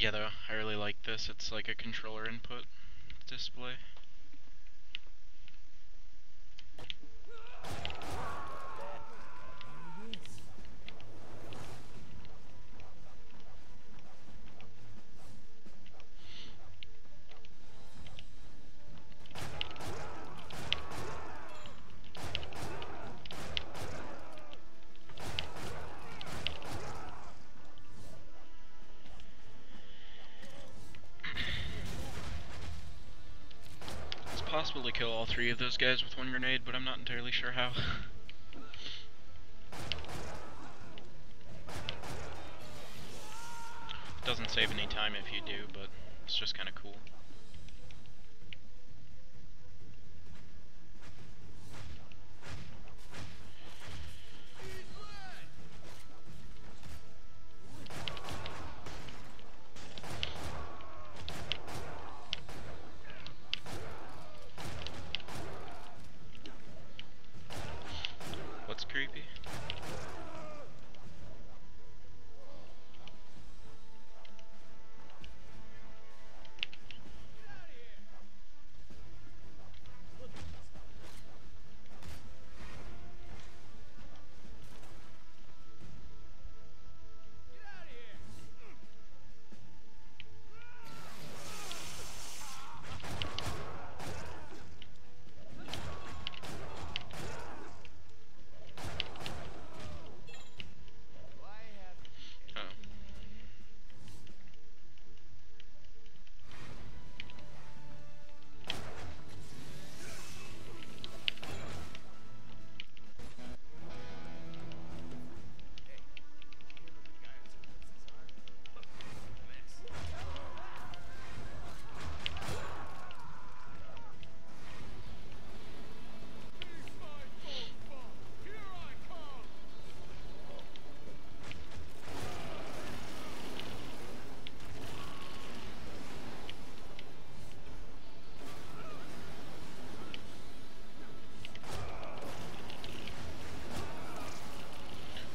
Yeah, though, I really like this. It's like a controller input display. It's possible to kill all three of those guys with one grenade, but I'm not entirely sure how. It doesn't save any time if you do, but it's just kind of cool. What's creepy?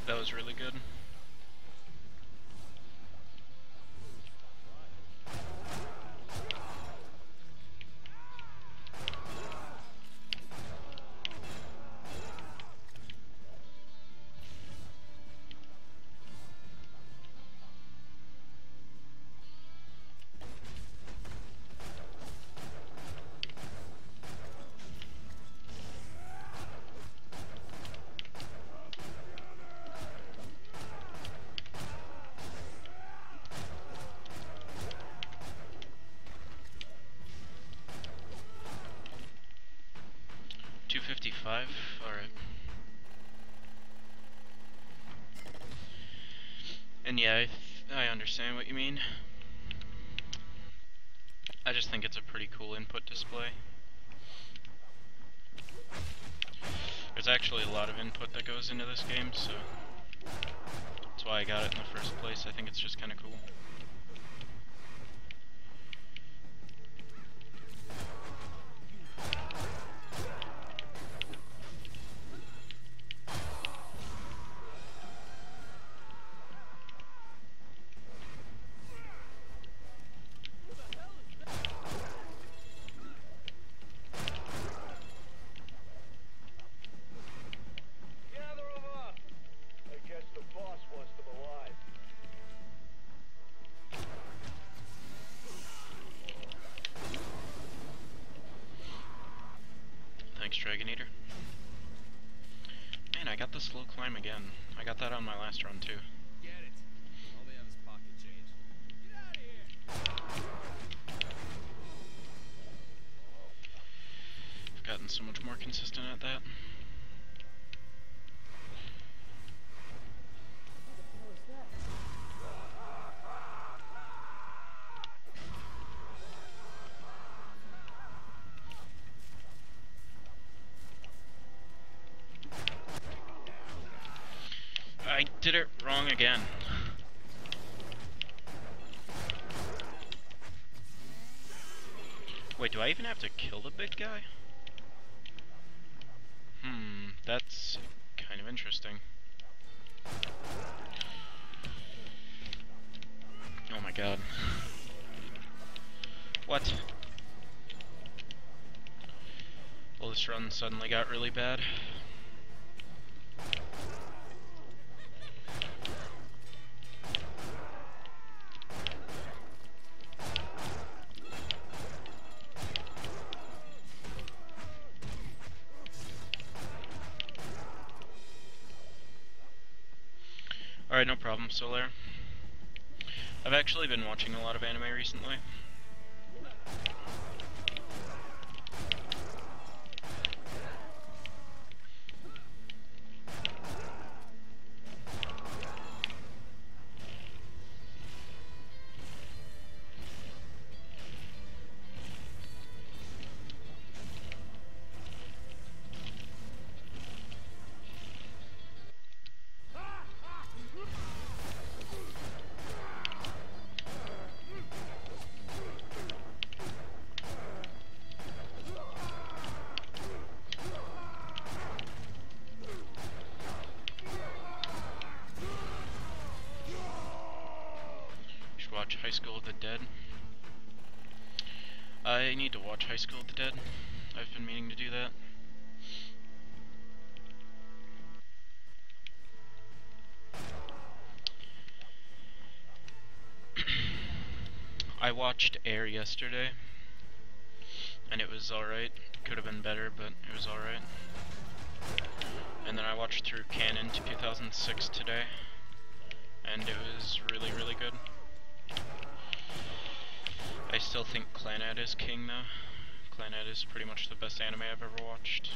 That was really good. $255. Alright. And yeah, I understand what you mean. I just think it's a pretty cool input display. There's actually a lot of input that goes into this game, so that's why I got it in the first place. I think it's just kind of cool. Dragonator. Man, I got the slow climb again. I got that on my last run too. Get it. All they have is pocket change. Get out of here. I've gotten so much more consistent at that. I did it wrong again. Wait, do I even have to kill the big guy? That's kind of interesting. Oh my god. What? Well, this run suddenly got really bad. Alright, no problem, Solaire. I've actually been watching a lot of anime recently. Watch High School of the Dead. I need to watch High School of the Dead. I've been meaning to do that. I watched Air yesterday, and it was alright. Could have been better, but it was alright. And then I watched through Canon 2006 today, and it was really, really good. I still think Clannad is king though. Clannad is pretty much the best anime I've ever watched.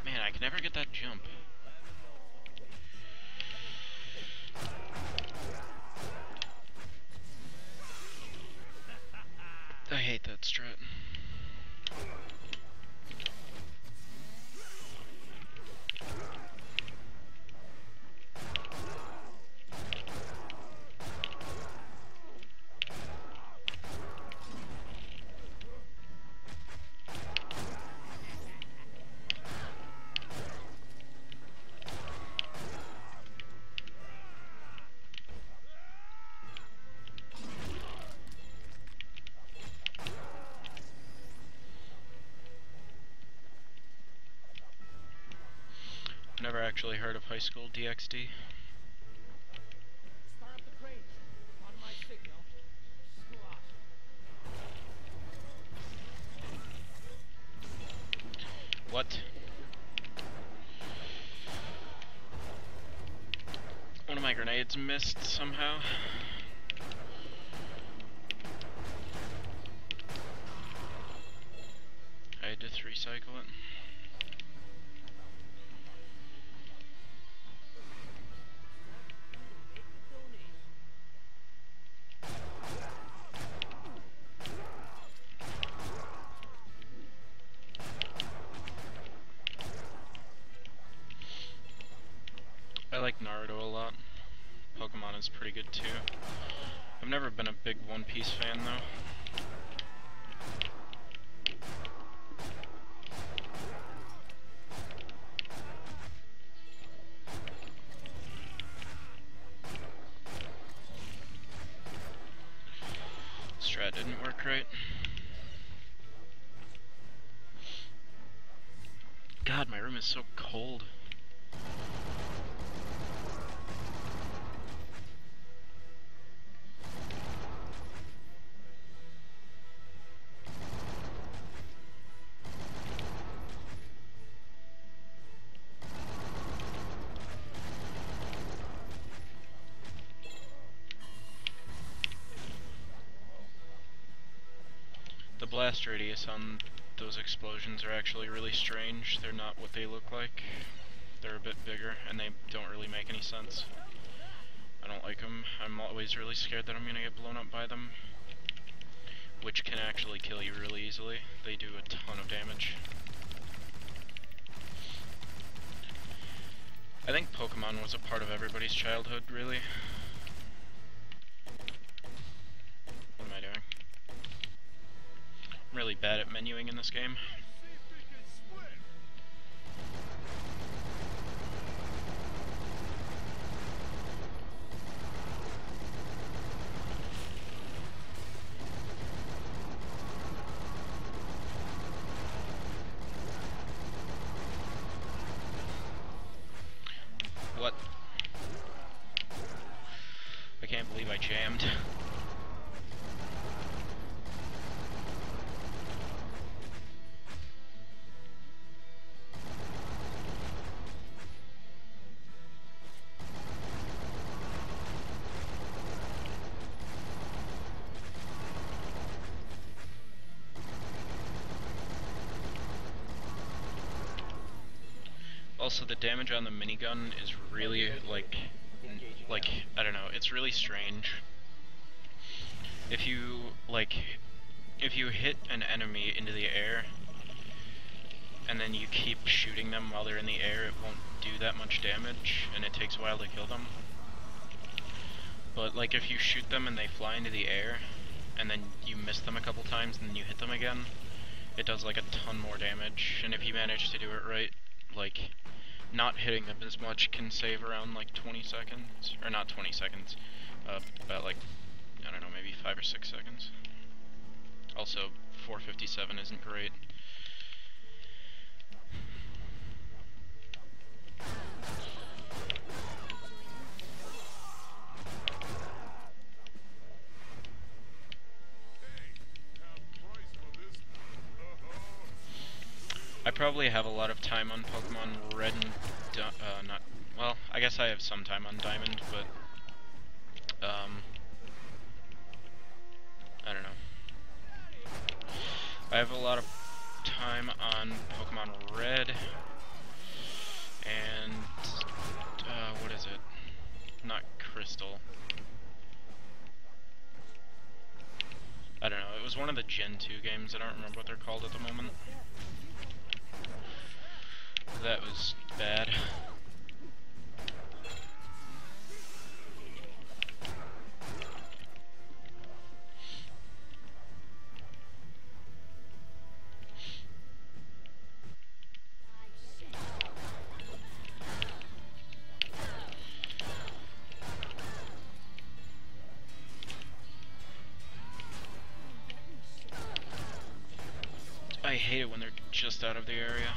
Man, I can never get that jump. I hate that strat. Never actually heard of High School DxD. Start up the crane. On my signal. Squash. What? One of my grenades missed somehow. I had to recycle it. I like Naruto a lot. Pokemon is pretty good too. I've never been a big One Piece fan though. Strat didn't work right. God, my room is so cold. The blast radius on those explosions are actually really strange. They're not what they look like. They're a bit bigger, and they don't really make any sense. I don't like them. I'm always really scared that I'm gonna get blown up by them, which can actually kill you really easily. They do a ton of damage. Pokemon was a part of everybody's childhood, really. What am I doing? I'm really bad at menuing in this game. What? I can't believe I jammed. Also, the damage on the minigun is really, like, I don't know, it's really strange. If you hit an enemy into the air, and then you keep shooting them while they're in the air, it won't do that much damage, and it takes a while to kill them. But, like, if you shoot them and they fly into the air, and then you miss them a couple times, and then you hit them again, it does, like, a ton more damage, and if you manage to do it right, like, not hitting them as much can save around, like, 20 seconds, or not 20 seconds, about, like, I don't know, maybe 5 or 6 seconds. Also, 457 isn't great. I probably have a lot of time on Pokemon Red and well, I guess I have some time on Diamond, but I don't know. I have a lot of time on Pokemon Red and what is it? Not Crystal. I don't know. It was one of the Gen 2 games. I don't remember what they're called at the moment. That was bad. I hate it when they're just out of the area.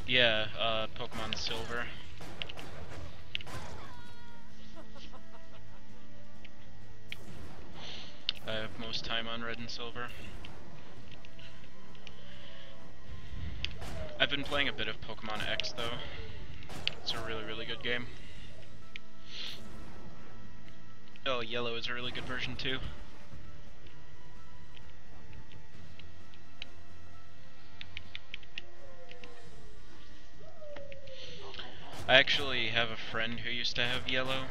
Yeah, Pokemon Silver. I have most time on Red and Silver. I've been playing a bit of Pokemon X though. It's a really, really good game. Oh, Yellow is a really good version too. I actually have a friend who used to have Yellow,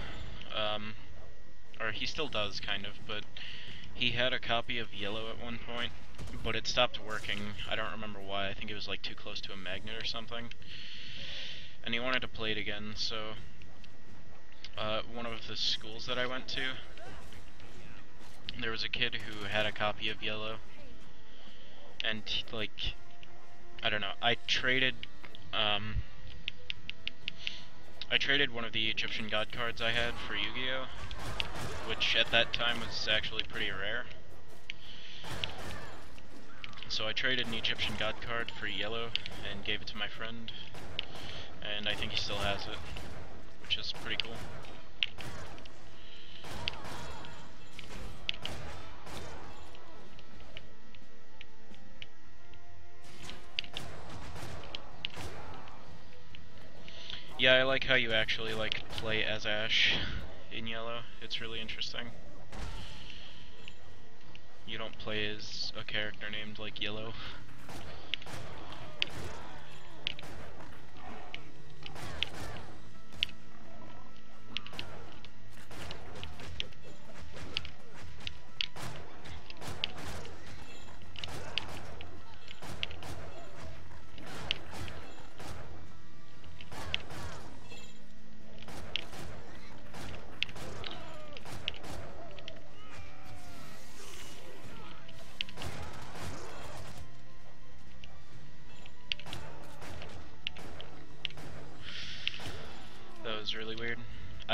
or he still does, kind of, but he had a copy of Yellow at one point, but it stopped working. I don't remember why. I think it was like too close to a magnet or something. And he wanted to play it again, so one of the schools that I went to, there was a kid who had a copy of Yellow, and like, I don't know, I traded one of the Egyptian God cards I had for Yu-Gi-Oh!, which at that time was actually pretty rare. So I traded an Egyptian God card for Yellow and gave it to my friend, and I think he still has it, which is pretty cool. Yeah, I like how you actually like play as Ash in Yellow. It's really interesting. You don't play as a character named like Yellow.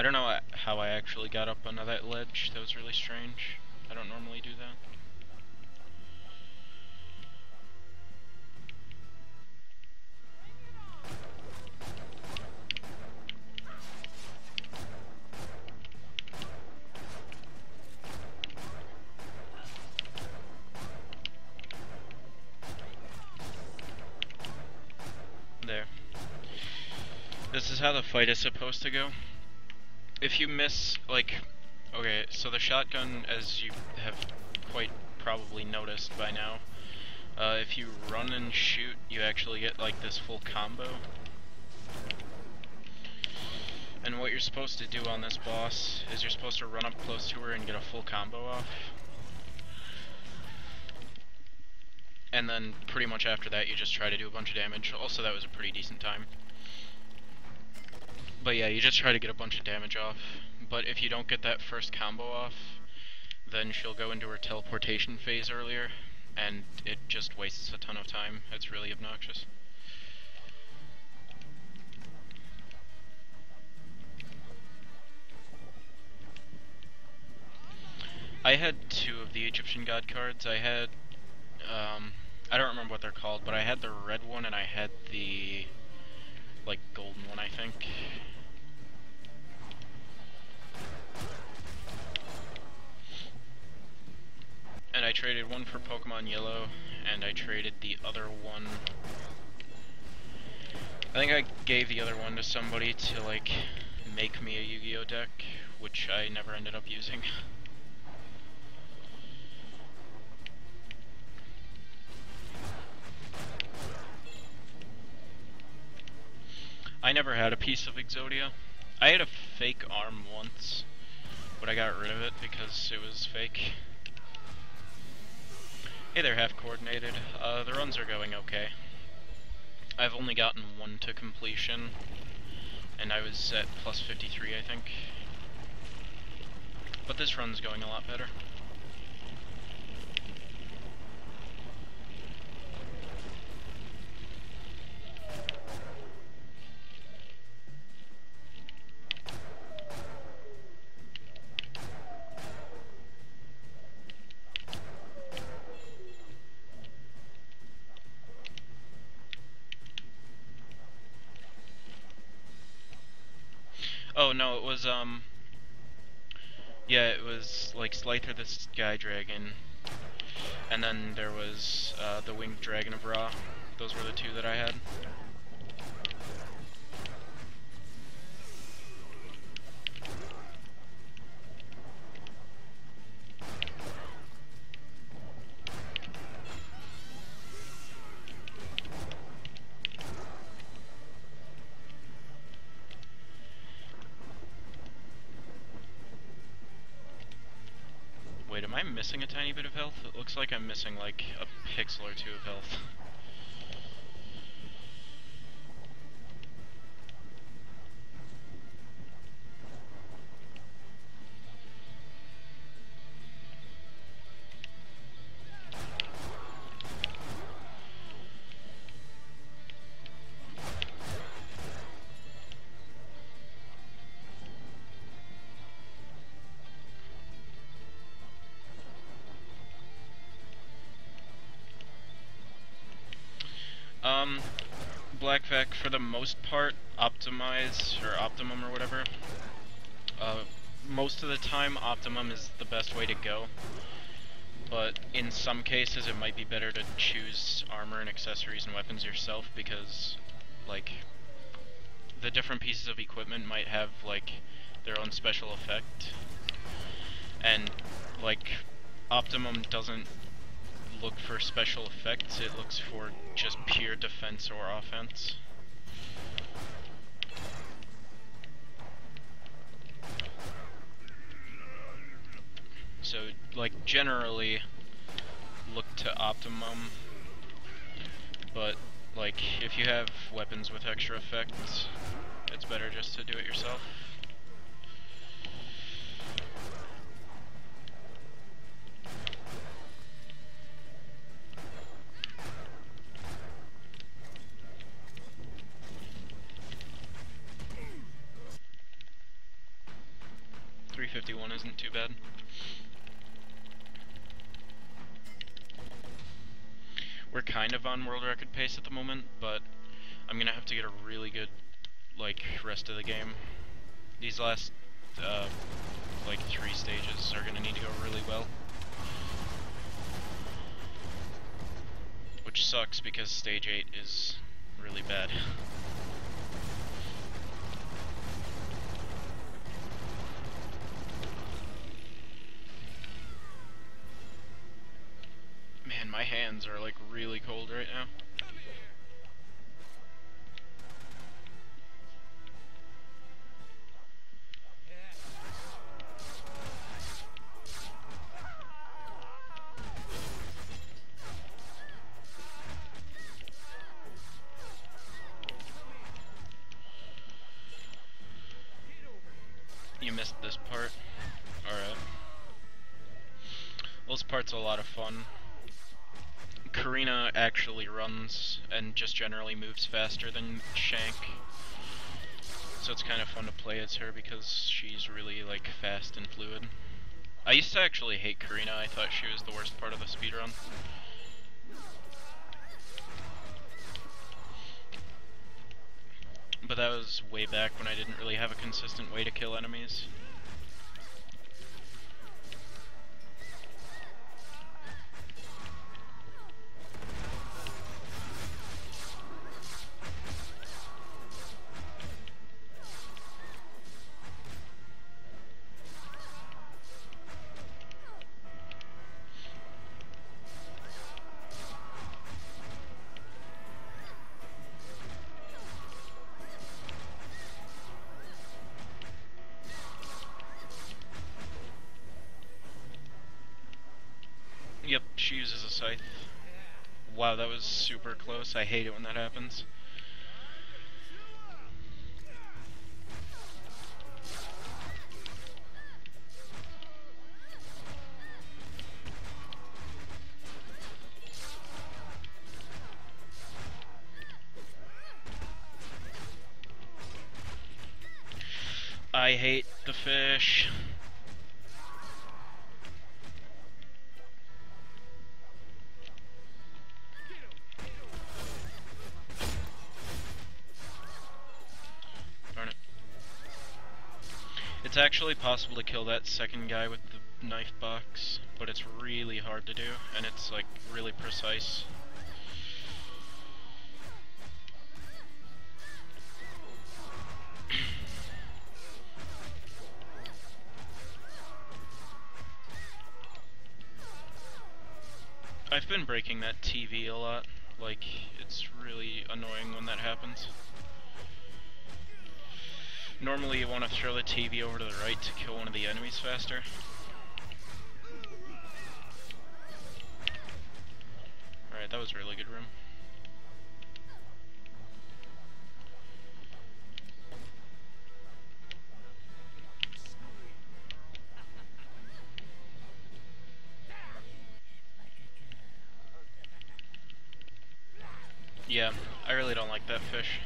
don't know how I actually got up onto that ledge. That was really strange. I don't normally do that. There. This is how the fight is supposed to go. If you miss, like, okay, so the shotgun, as you have quite probably noticed by now, if you run and shoot, you actually get, like, this full combo. And what you're supposed to do on this boss is you're supposed to run up close to her and get a full combo off. And then pretty much after that you just try to do a bunch of damage. Also, that was a pretty decent time. But yeah, you just try to get a bunch of damage off. But if you don't get that first combo off, then she'll go into her teleportation phase earlier, and it just wastes a ton of time. It's really obnoxious. I had 2 of the Egyptian God cards. I had, I don't remember what they're called, but I had the red one and I had the, like, golden one, I think. And I traded one for Pokemon Yellow, and I traded the other one. I think I gave the other one to somebody to, like, make me a Yu-Gi-Oh deck, which I never ended up using. I never had a piece of Exodia. I had a fake arm once, but I got rid of it because it was fake. Hey there, half coordinated. The runs are going okay. I've only gotten 1 to completion, and I was at plus 53, I think. But this run's going a lot better. Oh no, it was yeah, it was like Slyther the Sky Dragon, and then there was the Winged Dragon of Ra. Those were the 2 that I had. Wait, am I missing a tiny bit of health? It looks like I'm missing like a pixel or 2 of health. Blackvac, for the most part, optimize, or optimum or whatever. Most of the time, optimum is the best way to go. But in some cases, it might be better to choose armor and accessories and weapons yourself, because, like, the different pieces of equipment might have, like, their own special effect. And, like, optimum doesn't look for special effects, it looks for just pure defense or offense. So, like, generally look to optimum, but, like, if you have weapons with extra effects, it's better just to do it yourself. isn't too bad. We're kind of on world record pace at the moment, but I'm gonna have to get a really good, like, rest of the game. These last, like, 3 stages are gonna need to go really well. Which sucks because stage 8 is really bad. Man, my hands are like really cold right now. You missed this part. Alright. This part's a lot of fun. Karina actually runs and just generally moves faster than Shank. So it's kind of fun to play as her because she's really like fast and fluid. I used to actually hate Karina. I thought she was the worst part of the speedrun. But that was way back when I didn't really have a consistent way to kill enemies. Yep, she uses a scythe. Wow, that was super close. I hate it when that happens. I hate the fish. Darn it. It's actually possible to kill that second guy with the knife box, but it's really hard to do, and it's like really precise. I've been breaking that TV a lot. Like, it's really annoying when that happens. Normally you want to throw the TV over to the right to kill one of the enemies faster. Alright, that was a really good room. Yeah, I really don't like that fish.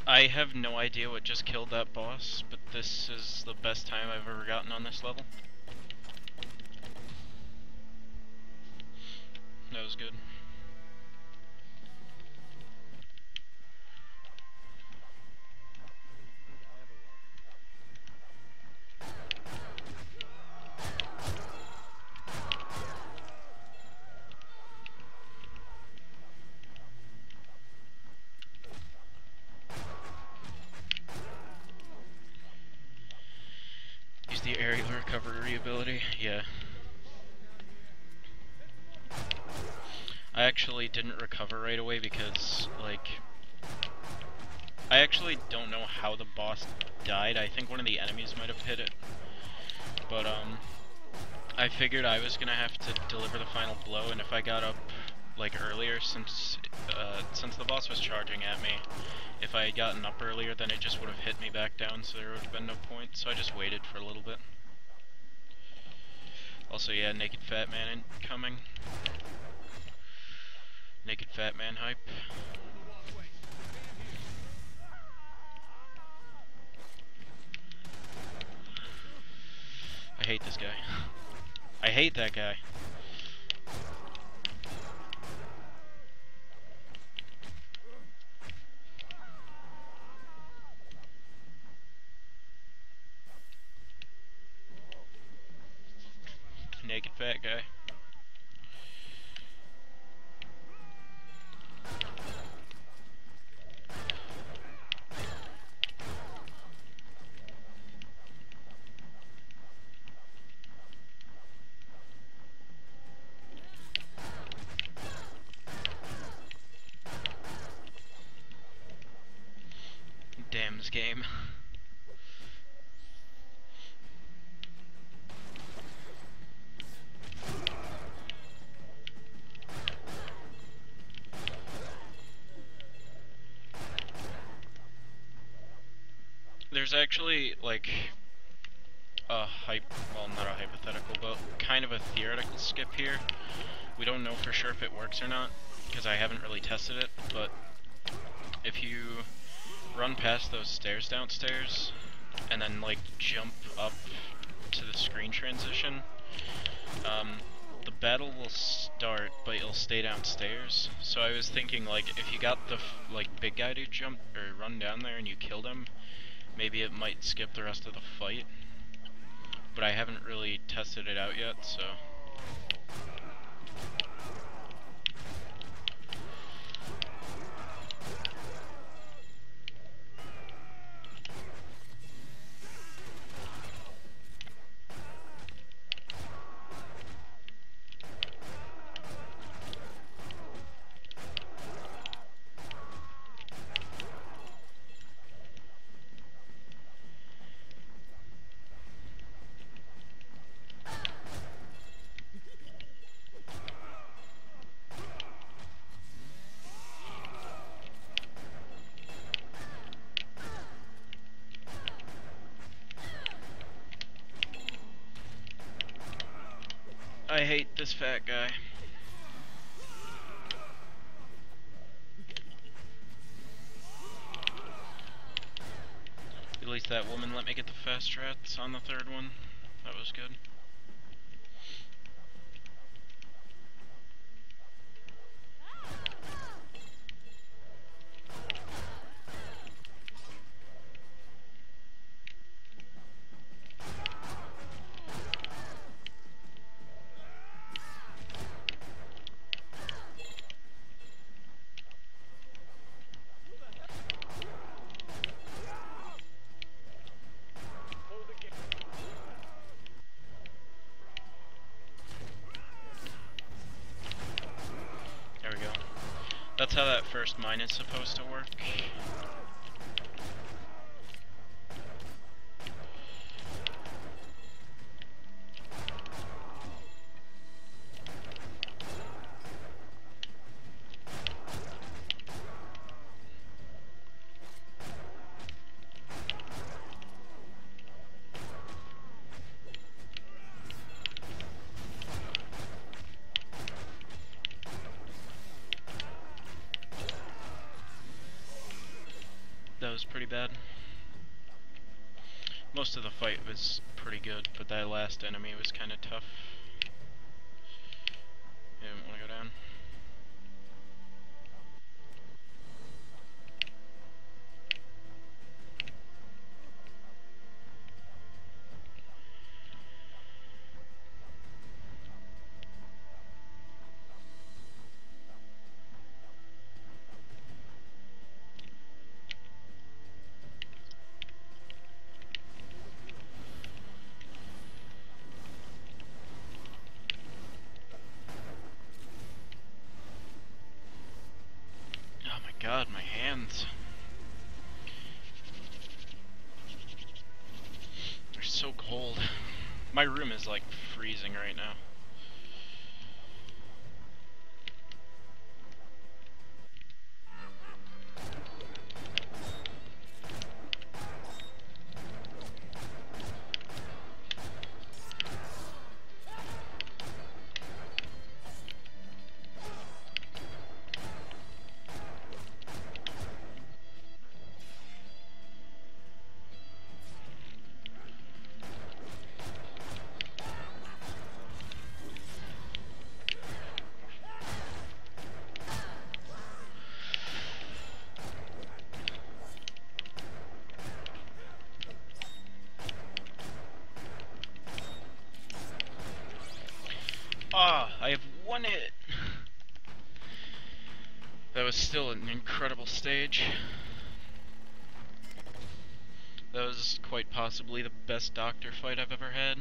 I have no idea what just killed that boss, but this is the best time I've ever gotten on this level. That was good. recovery ability, yeah. I actually didn't recover right away because, like, I actually don't know how the boss died. I think one of the enemies might have hit it. But, I figured I was gonna have to deliver the final blow, and if I got up, like, earlier, since the boss was charging at me, if I had gotten up earlier, then it just would have hit me back down, so there would have been no point, so I just waited for a little bit. Also, yeah, Naked Fat Man incoming. Naked Fat Man hype. I hate this guy. I hate that guy. Naked fat guy. Damn this game. There's actually, like, a well, not a hypothetical, but kind of a theoretical skip here. We don't know for sure if it works or not, because I haven't really tested it, but if you run past those stairs downstairs, and then, like, jump up to the screen transition, the battle will start, but you'll stay downstairs. So I was thinking, like, if you got the, big guy to jump, or run down there and you killed him, maybe it might skip the rest of the fight. But I haven't really tested it out yet, so... I hate this fat guy. At least that woman let me get the fast strats on the third one. That was good. There we go. That's how that first mine is supposed to work. That was pretty bad. Most of the fight was pretty good, but that last enemy was kind of tough. You didn't want to go down. God, my hands. They're so cold. My room is like freezing right now. Ah, I have one hit. That was still an incredible stage. That was quite possibly the best doctor fight I've ever had.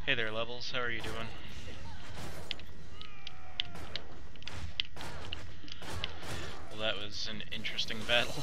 Hey there, Levels. How are you doing? Well, that was an interesting battle.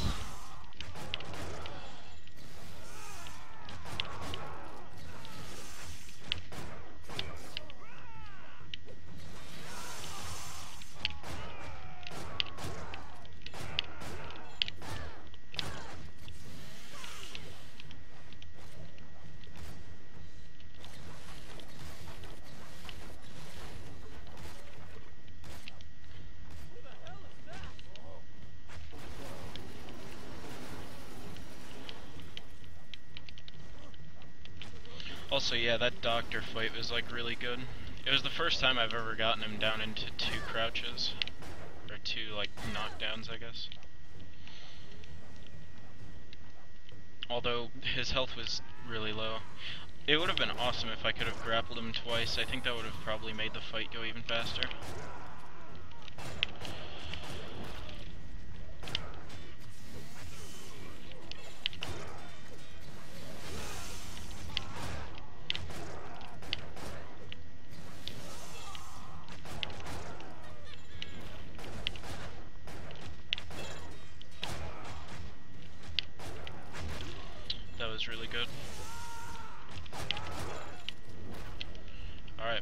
Also, yeah, that doctor fight was like really good. It was the first time I've ever gotten him down into 2 crouches. Or 2 like knockdowns, I guess. Although his health was really low. It would have been awesome if I could have grappled him twice. I think that would have probably made the fight go even faster. That was really good. Alright.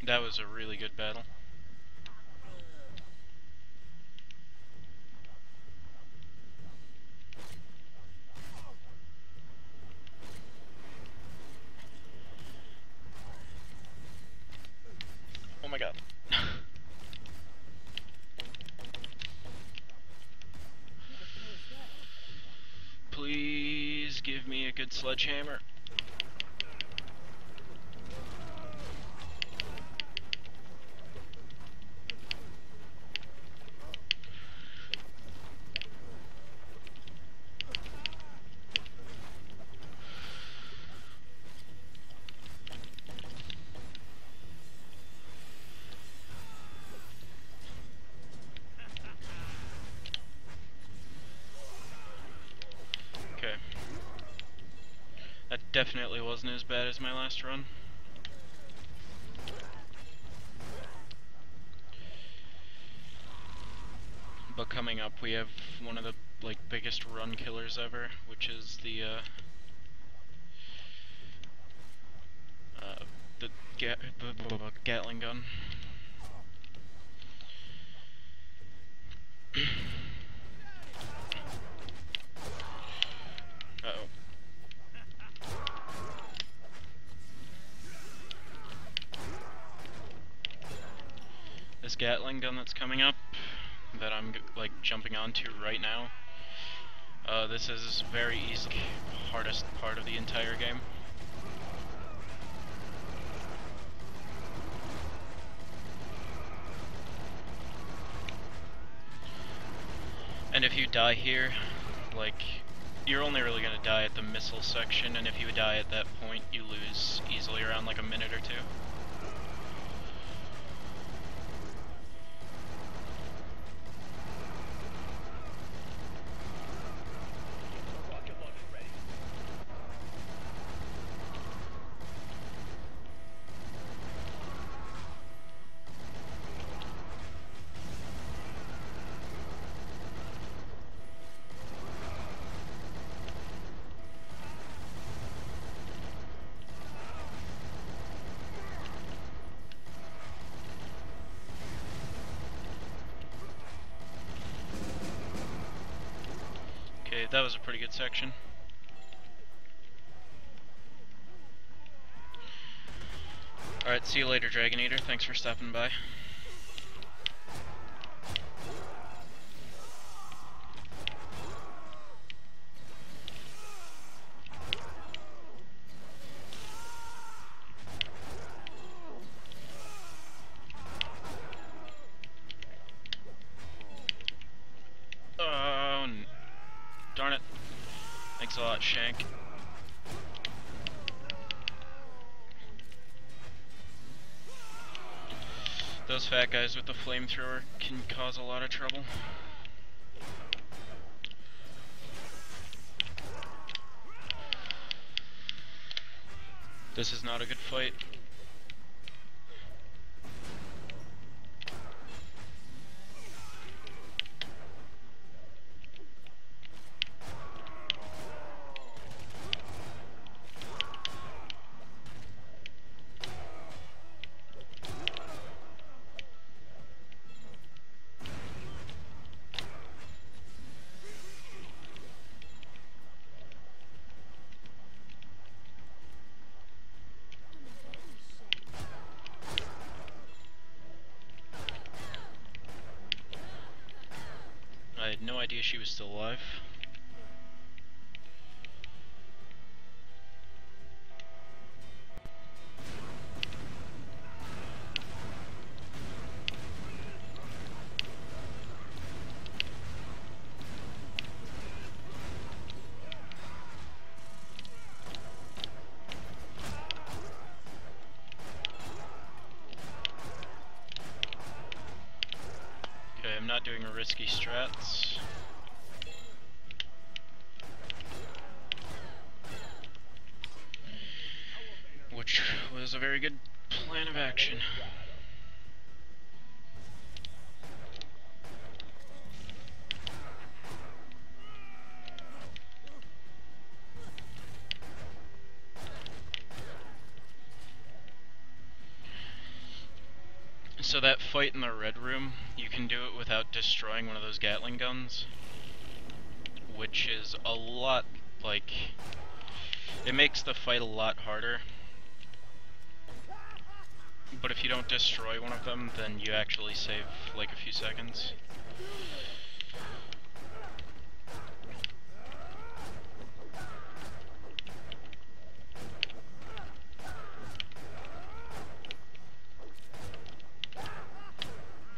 That was a really good battle. Oh my god. Please give me a good sledgehammer. Okay. That definitely wasn't as bad as my last run. But coming up, we have one of the biggest run killers ever, which is the Gatling gun. Uh-oh. This Gatling gun that's coming up, that I'm jumping onto right now, this is very easily the hardest part of the entire game. if you die here, like, you're only really gonna die at the missile section, and if you die at that point, you lose easily around like a minute or two. Okay, that was a pretty good section. Alright, see you later, Dragon Eater. Thanks for stopping by. Oh, darn it. Thanks a lot, Shank. Those fat guys with the flamethrower can cause a lot of trouble. This is not a good fight. I had no idea she was still alive. Okay, I'm not doing risky strats. Which was a very good plan of action. So that fight in the red room, you can do it without destroying one of those Gatling guns, which is a lot, like, it makes the fight a lot harder. But if you don't destroy one of them, then you actually save like a few seconds.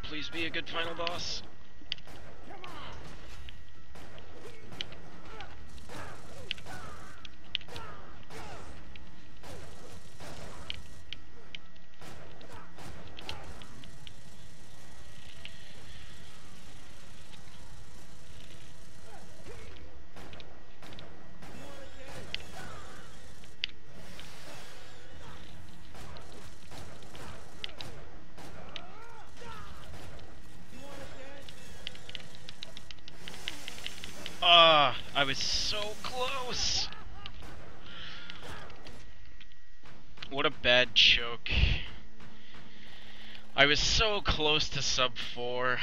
Please be a good final boss. Ah, I was so close. What a bad choke. I was so close to sub 4.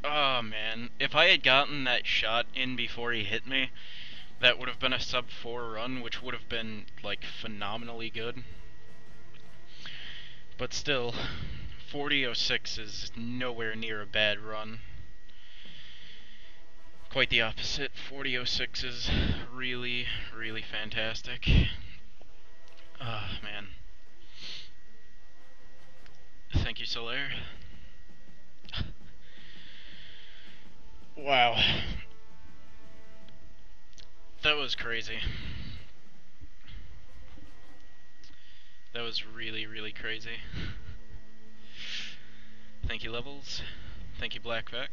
Oh man, if I had gotten that shot in before he hit me, that would have been a sub 4 run, which would have been like phenomenally good. But still, 40.06 is nowhere near a bad run. Quite the opposite. 40.06 is really, really fantastic. Ah, man. Thank you, Solaire. Wow. That was crazy. That was really, really crazy. Thank you, Levels. Thank you, Blackback.